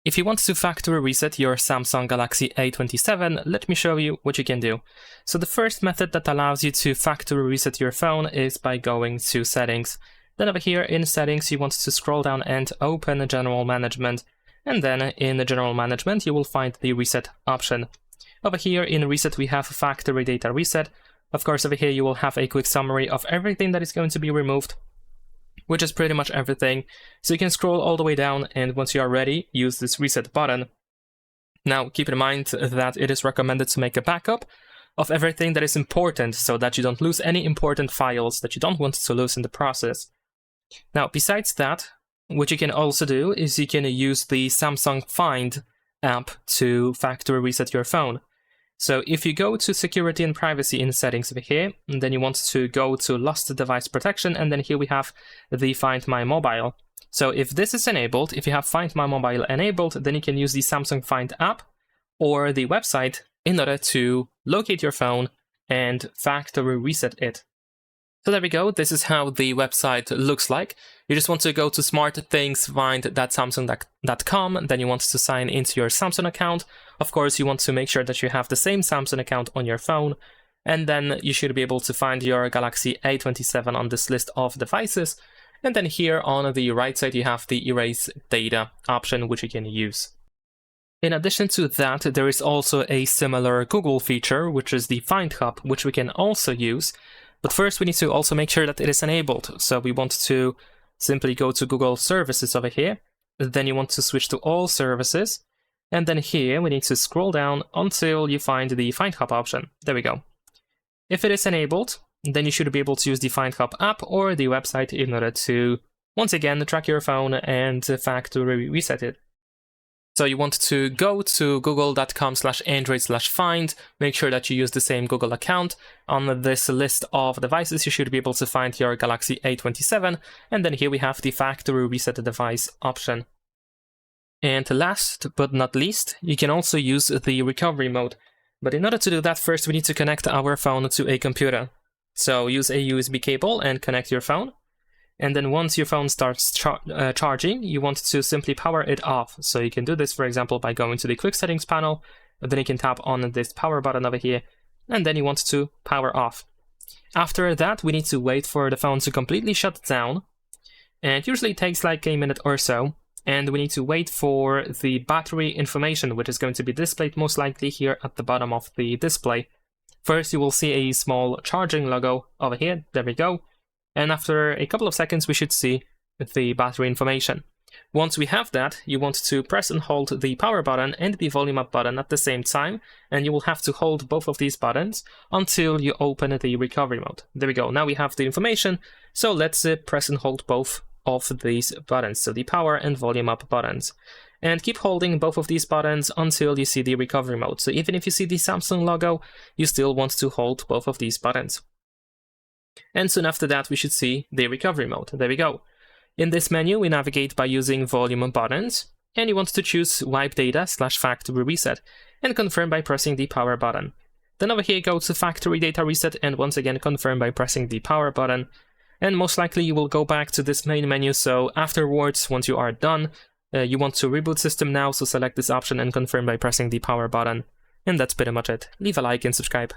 If you want to factory reset your Samsung Galaxy A27, let me show you what you can do. So the first method that allows you to factory reset your phone is by going to Settings. Then over here in Settings, you want to scroll down and open General Management. And then in the General Management, you will find the Reset option. Over here in Reset, we have Factory Data Reset. Of course, over here, you will have a quick summary of everything that is going to be removed, which is pretty much everything. So you can scroll all the way down, and once you are ready, use this reset button. Now, keep in mind that it is recommended to make a backup of everything that is important so that you don't lose any important files that you don't want to lose in the process. Now, besides that, what you can also do is you can use the Samsung Find app to factory reset your phone. So if you go to Security and Privacy in Settings over here, and then you want to go to Lost Device Protection, and then here we have the Find My Mobile. So if this is enabled, if you have Find My Mobile enabled, then you can use the Samsung Find app or the website in order to locate your phone and factory reset it. So there we go, this is how the website looks like. You just want to go to smartthings.find.samsung.com, then you want to sign into your Samsung account. Of course, you want to make sure that you have the same Samsung account on your phone, and then you should be able to find your Galaxy A27 on this list of devices. And then here on the right side, you have the Erase Data option, which you can use. In addition to that, there is also a similar Google feature, which is the Find Hub, which we can also use. But first, we need to also make sure that it is enabled. So we want to simply go to Google Services over here. Then you want to switch to All Services. And then here, we need to scroll down until you find the Find Hub option. There we go. If it is enabled, then you should be able to use the Find Hub app or the website in order to, once again, track your phone and factory reset it. So you want to go to google.com/android/find, make sure that you use the same Google account. On this list of devices, you should be able to find your Galaxy A27, and then here we have the factory reset device option. And last but not least, you can also use the recovery mode. But in order to do that, first we need to connect our phone to a computer. So use a USB cable and connect your phone. And then once your phone starts charging, you want to simply power it off. So you can do this, for example, by going to the Quick Settings panel. Then you can tap on this power button over here, and then you want to power off. After that, we need to wait for the phone to completely shut down. And it usually takes like a minute or so. And we need to wait for the battery information, which is going to be displayed most likely here at the bottom of the display. First, you will see a small charging logo over here. There we go. And after a couple of seconds, we should see the battery information. Once we have that, you want to press and hold the power button and the volume up button at the same time, and you will have to hold both of these buttons until you open the recovery mode. There we go, now we have the information, so let's press and hold both of these buttons, so the power and volume up buttons. And keep holding both of these buttons until you see the recovery mode. So even if you see the Samsung logo, you still want to hold both of these buttons. And soon after that, we should see the recovery mode. There we go. In this menu, we navigate by using volume buttons, and you want to choose Wipe Data/Factory Reset, and confirm by pressing the power button. Then over here, go to Factory Data Reset, and once again, confirm by pressing the power button. And most likely, you will go back to this main menu, so afterwards, once you are done, you want to reboot system now, so select this option and confirm by pressing the power button. And that's pretty much it. Leave a like and subscribe.